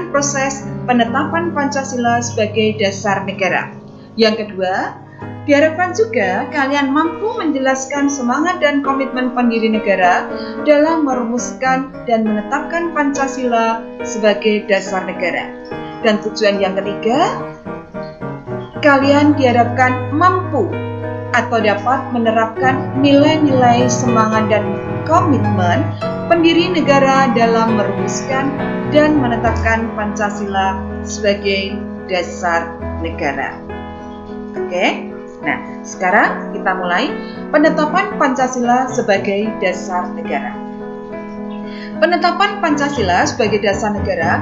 melanjutkan proses penetapan Pancasila sebagai dasar negara. Yang kedua, diharapkan juga kalian mampu menjelaskan semangat dan komitmen pendiri negara dalam merumuskan dan menetapkan Pancasila sebagai dasar negara. Dan tujuan yang ketiga, kalian diharapkan mampu atau dapat menerapkan nilai-nilai semangat dan komitmen pendiri negara dalam merumuskan dan menetapkan Pancasila sebagai dasar negara. Oke, nah sekarang kita mulai penetapan Pancasila sebagai dasar negara. Penetapan Pancasila sebagai dasar negara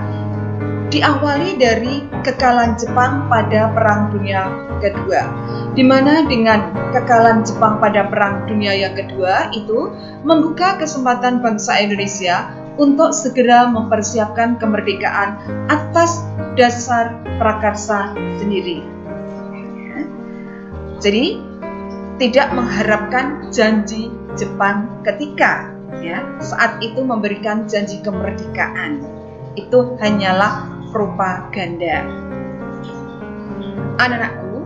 diawali dari kekalahan Jepang pada Perang Dunia Kedua, di mana dengan kekalahan Jepang pada Perang Dunia yang kedua itu membuka kesempatan bangsa Indonesia untuk segera mempersiapkan kemerdekaan atas dasar prakarsa sendiri. Jadi tidak mengharapkan janji Jepang ketika saat itu memberikan janji kemerdekaan. Itu hanyalah propaganda. Anak-anakku,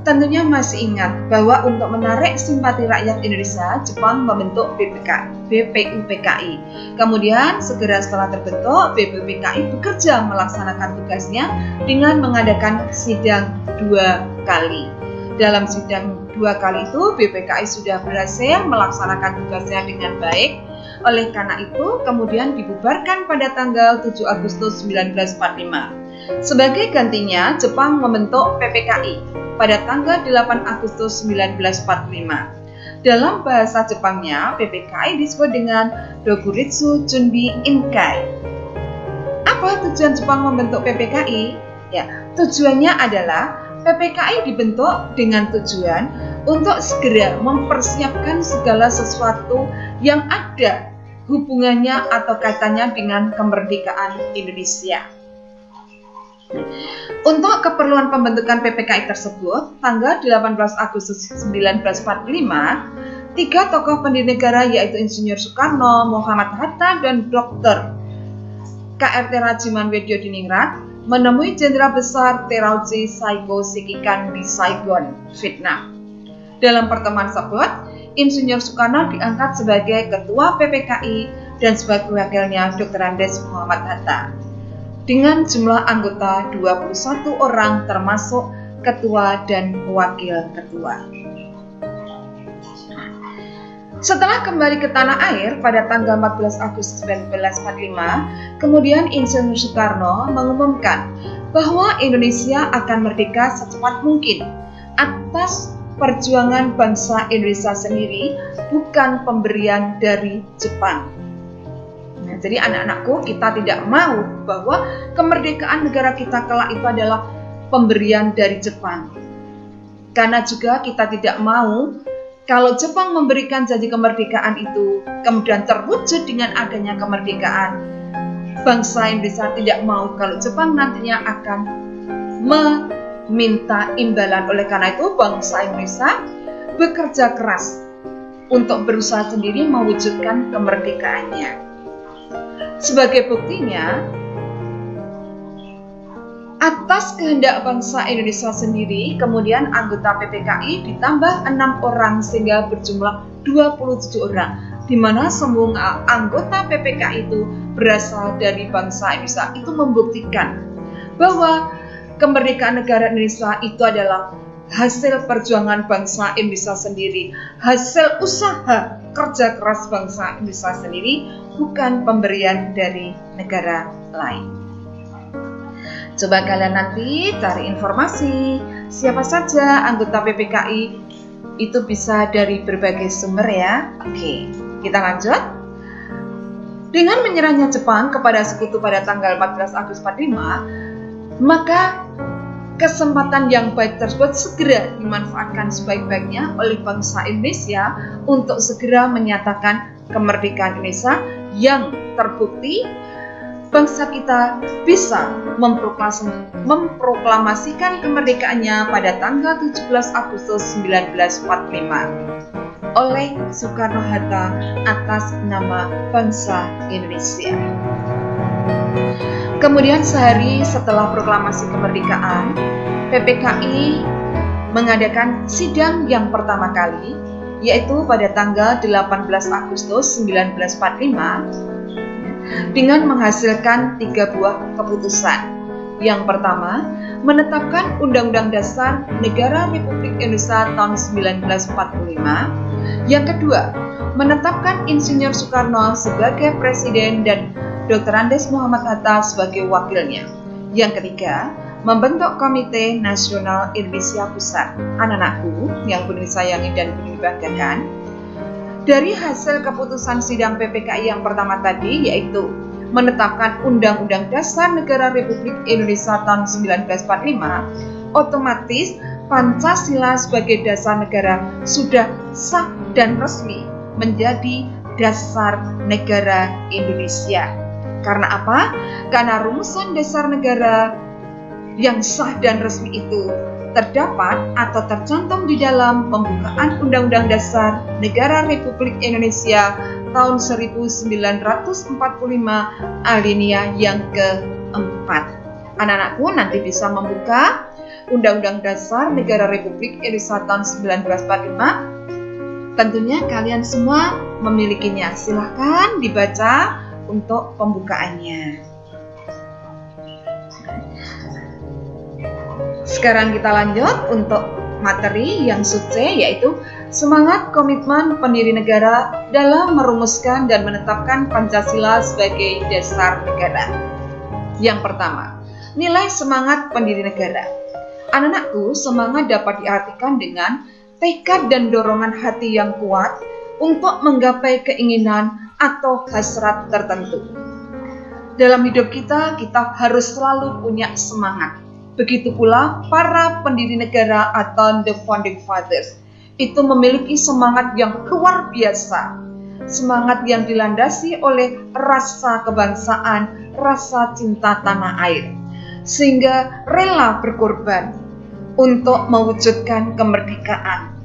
tentunya masih ingat bahwa untuk menarik simpati rakyat Indonesia, Jepang membentuk BPUPKI. Kemudian segera setelah terbentuk, BPUPKI bekerja melaksanakan tugasnya dengan mengadakan sidang 2 kali. Dalam sidang 2 kali itu, BPKI sudah berhasil melaksanakan tugasnya dengan baik. Oleh karena itu, kemudian dibubarkan pada tanggal 7 Agustus 1945. Sebagai gantinya, Jepang membentuk PPKI pada tanggal 8 Agustus 1945. Dalam bahasa Jepangnya, PPKI disebut dengan Dokuritsu Chunbi Inkai. Apa tujuan Jepang membentuk PPKI? Tujuannya adalah PPKI dibentuk dengan tujuan untuk segera mempersiapkan segala sesuatu yang ada hubungannya atau kaitannya dengan kemerdekaan Indonesia. Untuk keperluan pembentukan PPKI tersebut, tanggal 18 Agustus 1945, 3 tokoh pendiri negara yaitu Insinyur Soekarno, Muhammad Hatta, dan Dr. KRT Rajiman Weddiodiningrat menemui Jenderal Besar Terauchi Saigo Sekikan di Saigon, Vietnam. Dalam pertemuan tersebut, Insinyur Soekarno diangkat sebagai Ketua PPKI dan sebagai wakilnya Dr. Andes Muhammad Hatta. Dengan jumlah anggota 21 orang termasuk Ketua dan Wakil Ketua. Setelah kembali ke tanah air pada tanggal 14 Agustus 1945, kemudian Insinyur Soekarno mengumumkan bahwa Indonesia akan merdeka secepat mungkin atas perjuangan bangsa Indonesia sendiri, bukan pemberian dari Jepang. Jadi anak-anakku, kita tidak mau bahwa kemerdekaan negara kita kelak itu adalah pemberian dari Jepang. Karena juga kita tidak mau kalau Jepang memberikan janji kemerdekaan itu, kemudian terwujud dengan adanya kemerdekaan, bangsa Indonesia tidak mau kalau Jepang nantinya akan meminta imbalan. Oleh karena itu, bangsa Indonesia bekerja keras untuk berusaha sendiri mewujudkan kemerdekaannya. Sebagai buktinya, atas kehendak bangsa Indonesia sendiri, kemudian anggota PPKI ditambah 6 orang sehingga berjumlah 27 orang, di mana semua anggota PPKI itu berasal dari bangsa Indonesia. Itu membuktikan bahwa kemerdekaan negara Indonesia itu adalah hasil perjuangan bangsa Indonesia sendiri, hasil usaha kerja keras bangsa Indonesia sendiri, bukan pemberian dari negara lain. Coba kalian nanti cari informasi siapa saja anggota PPKI, itu bisa dari berbagai sumber ya. Oke, kita lanjut. Dengan menyerahnya Jepang kepada sekutu pada tanggal 14 Agustus 45, maka kesempatan yang baik tersebut segera dimanfaatkan sebaik-baiknya oleh bangsa Indonesia untuk segera menyatakan kemerdekaan Indonesia, yang terbukti bangsa kita bisa memproklamasikan kemerdekaannya pada tanggal 17 Agustus 1945 oleh Soekarno-Hatta atas nama bangsa Indonesia. Kemudian sehari setelah proklamasi kemerdekaan, PPKI mengadakan sidang yang pertama kali, yaitu pada tanggal 18 Agustus 1945 dengan menghasilkan 3 buah keputusan. Yang pertama, menetapkan Undang-Undang Dasar Negara Republik Indonesia tahun 1945. Yang kedua, menetapkan Insinyur Soekarno sebagai presiden dan Dr. Andes Muhammad Hatta sebagai wakilnya. Yang ketiga, membentuk Komite Nasional Indonesia Pusat. Anak-anakku yang penuh sayangi dan penuh dibanggakan, dari hasil keputusan sidang PPKI yang pertama tadi, yaitu menetapkan Undang-Undang Dasar Negara Republik Indonesia tahun 1945, otomatis Pancasila sebagai dasar negara sudah sah dan resmi menjadi dasar negara Indonesia. Karena apa? Karena rumusan dasar negara yang sah dan resmi itu terdapat atau tercantum di dalam pembukaan Undang-Undang Dasar Negara Republik Indonesia tahun 1945 alinea yang keempat. Anak-anakku nanti bisa membuka Undang-Undang Dasar Negara Republik Indonesia tahun 1945. Tentunya kalian semua memilikinya. Silahkan dibaca untuk pembukaannya. Sekarang kita lanjut untuk materi yang suci, yaitu semangat komitmen pendiri negara dalam merumuskan dan menetapkan Pancasila sebagai dasar negara. Yang pertama, nilai semangat pendiri negara. Anak-anakku, semangat dapat diartikan dengan tekad dan dorongan hati yang kuat untuk menggapai keinginan atau hasrat tertentu. Dalam hidup kita harus selalu punya semangat. Begitu pula para pendiri negara atau the founding fathers itu memiliki semangat yang luar biasa. Semangat yang dilandasi oleh rasa kebangsaan, rasa cinta tanah air, sehingga rela berkorban untuk mewujudkan kemerdekaan,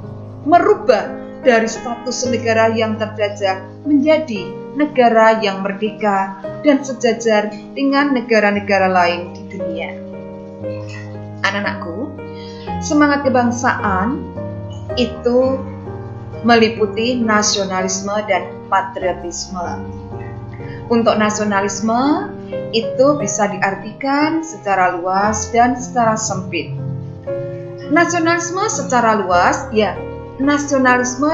merubah dari status negara yang terjajah menjadi negara yang merdeka dan sejajar dengan negara-negara lain di dunia. Anak-anakku, semangat kebangsaan itu meliputi nasionalisme dan patriotisme. Untuk nasionalisme itu bisa diartikan secara luas dan secara sempit. Nasionalisme secara luas, ya, nasionalisme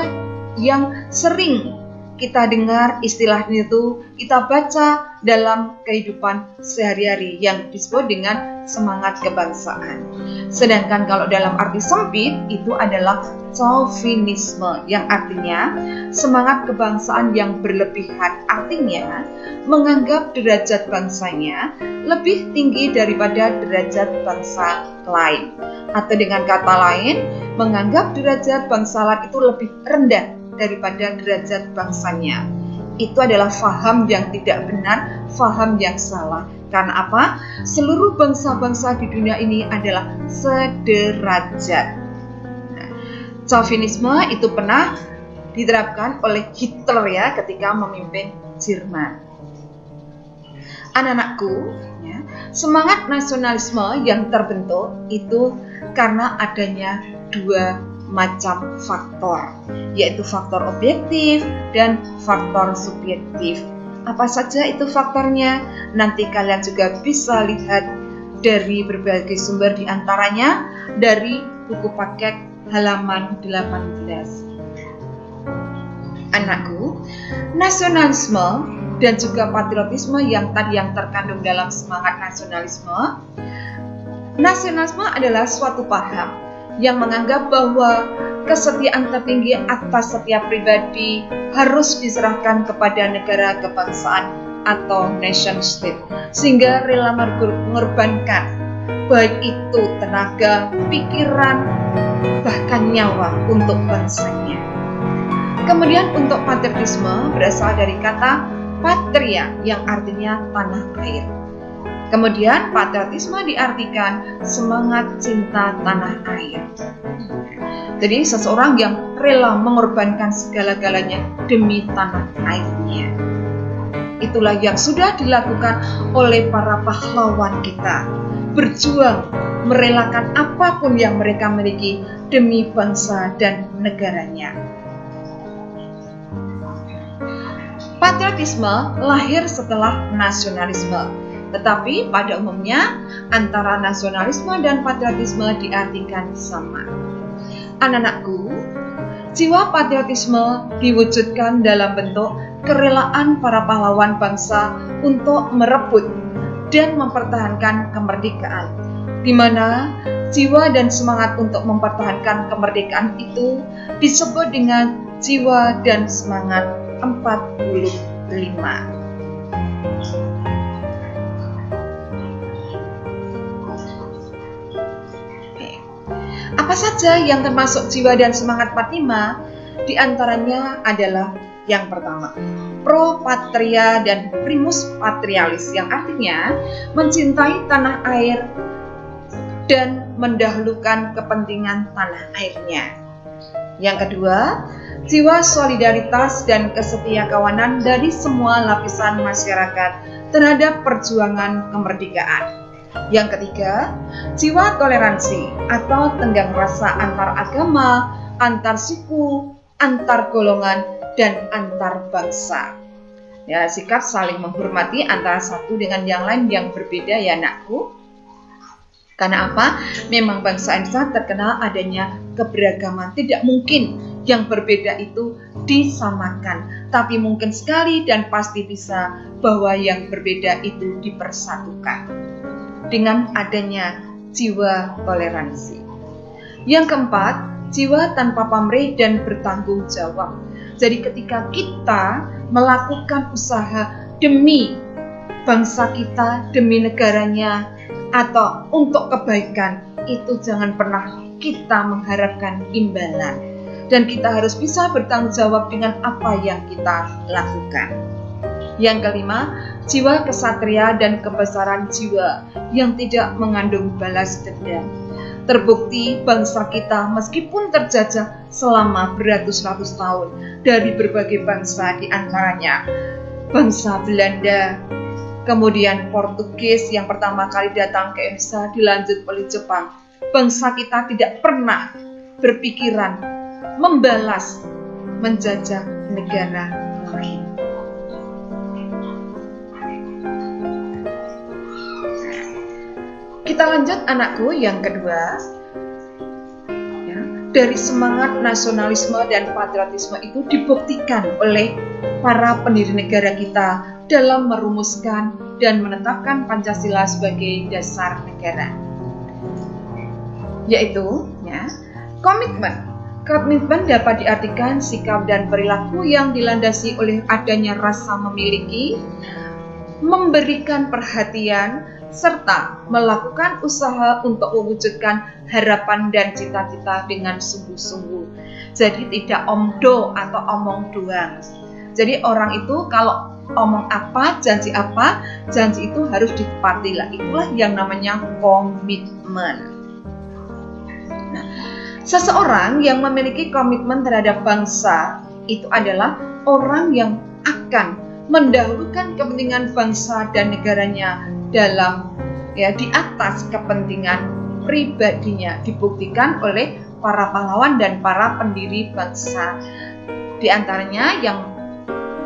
yang sering kita dengar istilah itu, kita baca dalam kehidupan sehari-hari yang disebut dengan semangat kebangsaan. Sedangkan kalau dalam arti sempit itu adalah chauvinisme, yang artinya semangat kebangsaan yang berlebihan, artinya menganggap derajat bangsanya lebih tinggi daripada derajat bangsa lain. Atau dengan kata lain, menganggap derajat bangsa lain itu lebih rendah daripada derajat bangsanya. Itu adalah faham yang tidak benar, faham yang salah. Karena apa? Seluruh bangsa-bangsa di dunia ini adalah sederajat. Chauvinisme itu pernah diterapkan oleh Hitler ya ketika memimpin Jerman. Anak-anakku, ya, semangat nasionalisme yang terbentuk itu karena adanya 2 macam faktor, yaitu faktor objektif dan faktor subjektif. Apa saja itu faktornya? Nanti kalian juga bisa lihat dari berbagai sumber, diantaranya dari buku paket halaman 18. Anakku, nasionalisme dan juga patriotisme yang tadi yang terkandung dalam semangat nasionalisme. Nasionalisme adalah suatu paham yang menganggap bahwa kesetiaan tertinggi atas setiap pribadi harus diserahkan kepada negara kebangsaan atau nation state, sehingga rela mengorbankan baik itu tenaga, pikiran, bahkan nyawa untuk bangsanya. Kemudian untuk patriotisme berasal dari kata patria yang artinya tanah air. Kemudian patriotisme diartikan semangat cinta tanah air. Jadi seseorang yang rela mengorbankan segala-galanya demi tanah airnya. itulah yang sudah dilakukan oleh para pahlawan kita. Berjuang, merelakan apapun yang mereka miliki demi bangsa dan negaranya. Patriotisme lahir setelah nasionalisme, tetapi pada umumnya antara nasionalisme dan patriotisme diartikan sama. Anak-anakku, jiwa patriotisme diwujudkan dalam bentuk kerelaan para pahlawan bangsa untuk merebut dan mempertahankan kemerdekaan, di mana jiwa dan semangat untuk mempertahankan kemerdekaan itu disebut dengan jiwa dan semangat 45. Apa saja yang termasuk jiwa dan semangat 45? Di antaranya adalah yang pertama, pro patria dan primus patrialis, yang artinya mencintai tanah air dan mendahulukan kepentingan tanah airnya. Yang kedua, jiwa solidaritas dan kesetiakawanan dari semua lapisan masyarakat terhadap perjuangan kemerdekaan. Yang ketiga, jiwa toleransi atau tenggang rasa antar agama, antar suku, antar golongan, dan antar bangsa. Ya, sikap saling menghormati antara satu dengan yang lain yang berbeda, ya anakku. Karena apa? Memang bangsa Indonesia terkenal adanya keberagaman. Tidak mungkin yang berbeda itu disamakan, tapi mungkin sekali dan pasti bisa bahwa yang berbeda itu dipersatukan dengan adanya jiwa toleransi. Yang keempat, jiwa tanpa pamrih dan bertanggung jawab. Jadi ketika kita melakukan usaha demi bangsa kita, demi negaranya, atau untuk kebaikan, itu jangan pernah kita mengharapkan imbalan. Dan kita harus bisa bertanggung jawab dengan apa yang kita lakukan. Yang kelima, jiwa kesatria dan kebesaran jiwa yang tidak mengandung balas dendam. Terbukti bangsa kita meskipun terjajah selama beratus-ratus tahun dari berbagai bangsa, di antaranya bangsa Belanda, kemudian Portugis yang pertama kali datang ke Indonesia, dilanjut oleh Jepang. Bangsa kita tidak pernah berpikiran membalas, menjajah negara lain. Kita lanjut anakku, yang kedua, ya, dari semangat nasionalisme dan patriotisme itu dibuktikan oleh para pendiri negara kita dalam merumuskan dan menetapkan Pancasila sebagai dasar negara, yaitu ya, komitmen. Komitmen dapat diartikan sikap dan perilaku yang dilandasi oleh adanya rasa memiliki, memberikan perhatian, serta melakukan usaha untuk mewujudkan harapan dan cita-cita dengan sungguh-sungguh. Jadi tidak omdo atau omong doang. Jadi orang itu kalau omong apa, janji itu harus ditepati lah. Itulah yang namanya komitmen. Nah, seseorang yang memiliki komitmen terhadap bangsa itu adalah orang yang akan mendahulukan kepentingan bangsa dan negaranya dalam di atas kepentingan pribadinya, dibuktikan oleh para pahlawan dan para pendiri bangsa. Di antaranya yang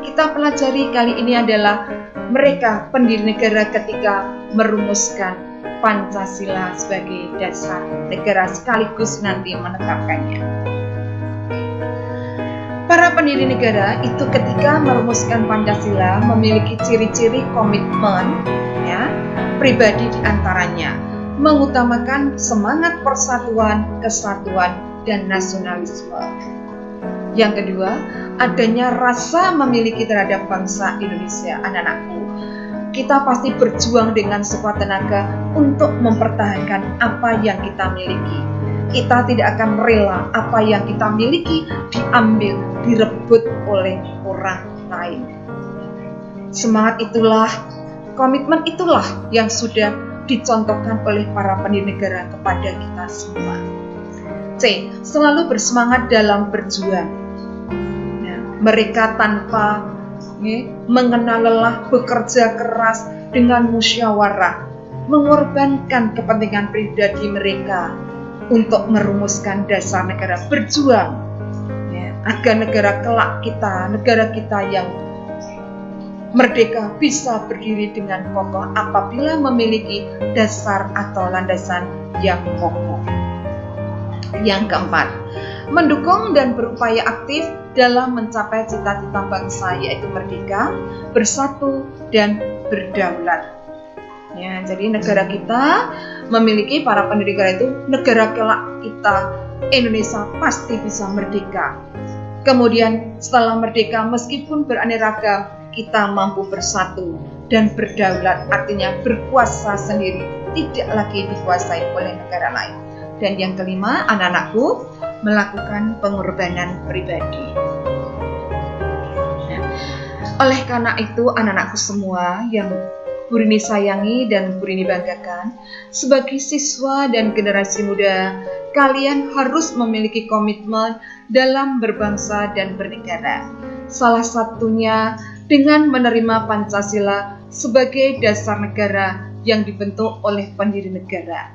kita pelajari kali ini adalah mereka pendiri negara ketika merumuskan Pancasila sebagai dasar negara sekaligus nanti menetapkannya. Para pendiri negara itu ketika merumuskan Pancasila memiliki ciri-ciri komitmen pribadi, di antaranya mengutamakan semangat persatuan, kesatuan, dan nasionalisme. Yang kedua, adanya rasa memiliki terhadap bangsa Indonesia. Anak-anakku, kita pasti berjuang dengan sekuat tenaga untuk mempertahankan apa yang kita miliki. Kita tidak akan rela apa yang kita miliki diambil, direbut oleh orang lain. Semangat itulah, komitmen itulah yang sudah dicontohkan oleh para pendiri negara kepada kita semua. C. Selalu bersemangat dalam berjuang. Mereka tanpa mengenal lelah, bekerja keras dengan musyawarah, mengorbankan kepentingan pribadi mereka untuk merumuskan dasar negara, berjuang agar negara kita yang merdeka bisa berdiri dengan kokoh apabila memiliki dasar atau landasan yang kokoh. Yang keempat, mendukung dan berupaya aktif dalam mencapai cita-cita bangsa, yaitu merdeka, bersatu, dan berdaulat. Jadi negara kita memiliki para pendiri negara itu, negara kelak kita Indonesia pasti bisa merdeka. Kemudian setelah merdeka, meskipun beraneka ragam, kita mampu bersatu dan berdaulat, artinya berkuasa sendiri, tidak lagi dikuasai oleh negara lain. Dan yang kelima, anak-anakku, melakukan pengorbanan pribadi. Oleh karena itu, anak-anakku semua yang Bu Rini sayangi dan Bu Rini banggakan, sebagai siswa dan generasi muda, kalian harus memiliki komitmen dalam berbangsa dan bernegara. Salah satunya dengan menerima Pancasila sebagai dasar negara yang dibentuk oleh pendiri negara.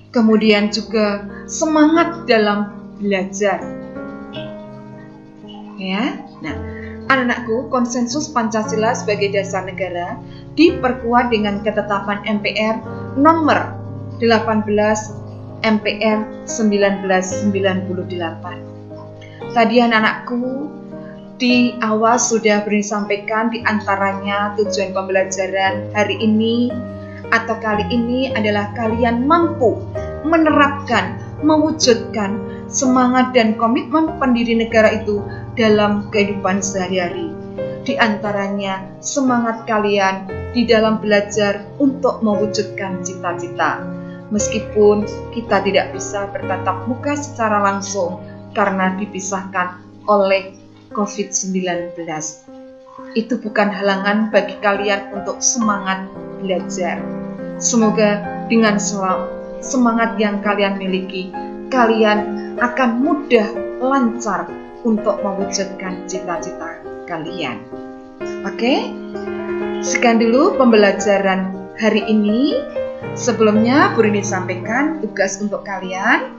Kemudian juga semangat dalam belajar. Nah, anak-anakku, konsensus Pancasila sebagai dasar negara diperkuat dengan ketetapan MPR nomor 18 MPR 1998. Tadi anak-anakku di awal sudah disampaikan, di antaranya tujuan pembelajaran hari ini atau kali ini adalah kalian mampu menerapkan, mewujudkan semangat dan komitmen pendiri negara itu dalam kehidupan sehari-hari. Di antaranya semangat kalian di dalam belajar untuk mewujudkan cita-cita. Meskipun kita tidak bisa bertatap muka secara langsung karena dipisahkan oleh COVID-19. Itu bukan halangan bagi kalian untuk semangat belajar. Semoga dengan semangat yang kalian miliki, kalian akan mudah, lancar untuk mewujudkan cita-cita kalian. Oke? Sekian dulu pembelajaran hari ini. Sebelumnya Bu Rini sampaikan tugas untuk kalian,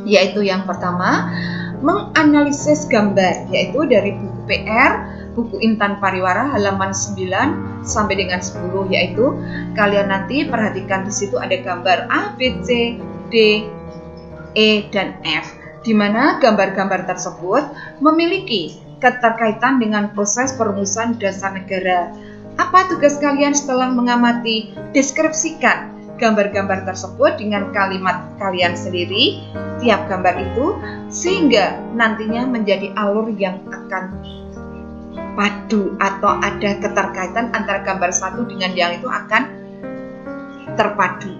yaitu yang pertama, menganalisis gambar, yaitu dari buku PR, buku Intan Pariwara halaman 9 sampai dengan 10, yaitu kalian nanti perhatikan di situ ada gambar A, B, C, D, E, dan F, di mana gambar-gambar tersebut memiliki keterkaitan dengan proses perumusan dasar negara. Apa tugas kalian setelah mengamati? Deskripsikan gambar-gambar tersebut dengan kalimat kalian sendiri, tiap gambar itu, sehingga nantinya menjadi alur yang akan padu atau ada keterkaitan antara gambar satu dengan yang itu akan terpadu.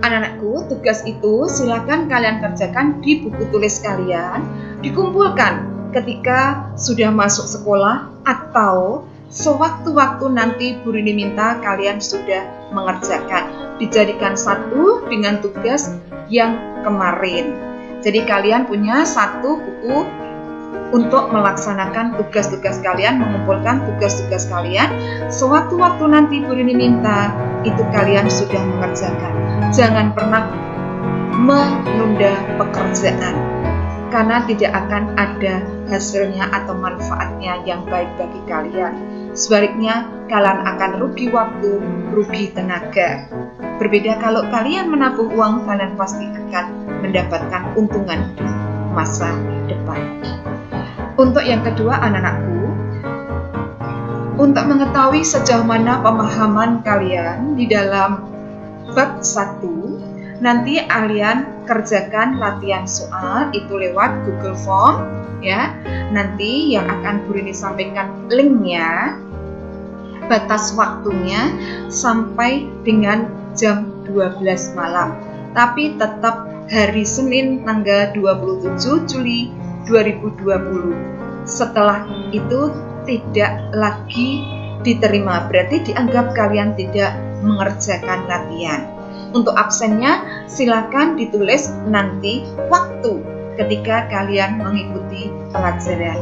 Anak-anakku, tugas itu silakan kalian kerjakan di buku tulis kalian, dikumpulkan ketika sudah masuk sekolah atau sewaktu-waktu nanti Bu Rini minta kalian sudah mengerjakan, dijadikan satu dengan tugas yang kemarin. Jadi kalian punya satu buku untuk melaksanakan tugas-tugas kalian, mengumpulkan tugas-tugas kalian. Sewaktu-waktu nanti Bu Rini minta, itu kalian sudah mengerjakan. Jangan pernah menunda pekerjaan, karena tidak akan ada hasilnya atau manfaatnya yang baik bagi kalian. Sebaliknya, kalian akan rugi waktu, rugi tenaga. Berbeda kalau kalian menabung uang, kalian pasti akan mendapatkan untungan di masa depan. Untuk yang kedua, anak-anakku, untuk mengetahui sejauh mana pemahaman kalian di dalam bab 1, nanti kalian kerjakan latihan soal itu lewat Google Form, ya. Nanti yang akan Bu Rini sampaikan linknya, batas waktunya sampai dengan jam 12 malam. Tapi tetap hari Senin tanggal 27 Juli 2020. Setelah itu tidak lagi diterima, berarti dianggap kalian tidak mengerjakan latihan. Untuk absennya silakan ditulis nanti waktu ketika kalian mengikuti pelajaran.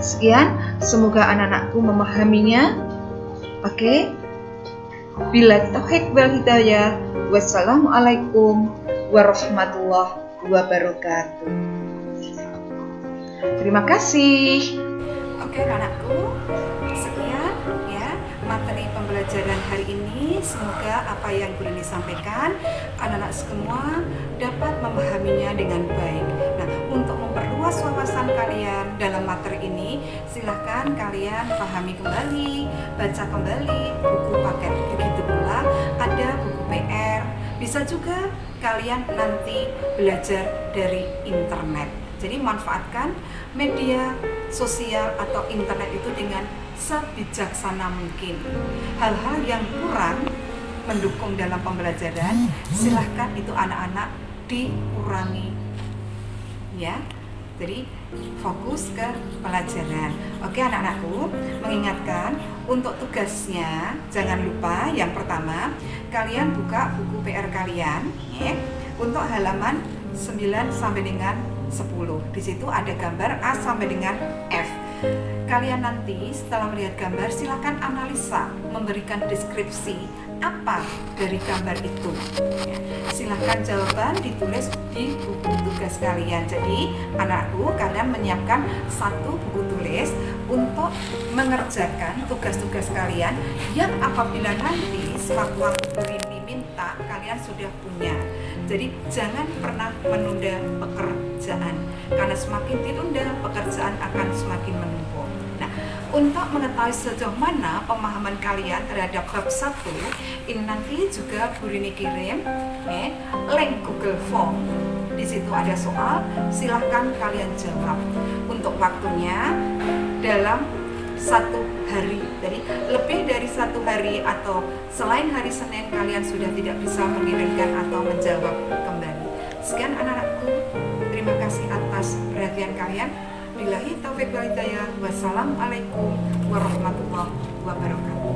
Sekian, semoga anak-anakku memahaminya. Oke. Bila taufiq wal hidayah. Wassalamualaikum warahmatullahi wabarakatuh. Terima kasih. Oke anakku, sekian ya materi pembelajaran hari ini. Semoga apa yang Bu Rini sampaikan anak-anak semua dapat memahaminya dengan baik. Nah, untuk memperluas wawasan kalian dalam materi ini, silahkan kalian pahami kembali, baca kembali buku paket. Begitu pula ada buku PR. Bisa juga kalian nanti belajar dari internet. Jadi manfaatkan media sosial atau internet itu dengan sebijaksana mungkin. Hal-hal yang kurang mendukung dalam pembelajaran, silahkan itu anak-anak dikurangi. Ya, jadi fokus ke pelajaran. Oke anak-anakku, mengingatkan untuk tugasnya jangan lupa yang pertama kalian buka buku PR kalian ya, untuk halaman 9 sampai dengan 10. Di situ ada gambar A sampai dengan F. Kalian nanti setelah melihat gambar silakan analisa, memberikan deskripsi apa dari gambar itu. Ya, silakan jawaban ditulis di buku tugas kalian. Jadi anakku, kalian menyiapkan satu buku tulis untuk mengerjakan tugas-tugas kalian yang apabila nanti sewaktu-waktu diminta kalian sudah punya. Jadi jangan pernah menunda pekerjaan, karena semakin ditunda pekerjaan akan semakin menumpuk. Nah, untuk mengetahui sejauh mana pemahaman kalian terhadap bab 1, ini nanti juga Bu Rini kirim link Google Form. Di situ ada soal, silahkan kalian jawab. Untuk waktunya dalam 1 hari, jadi lebih dari 1 hari atau selain hari Senin kalian sudah tidak bisa mengirimkan atau menjawab kembali. Sekian anak-anakku, terima kasih atas perhatian kalian. Billahi taufiq wal hidayah. Wassalamualaikum warahmatullahi wabarakatuh.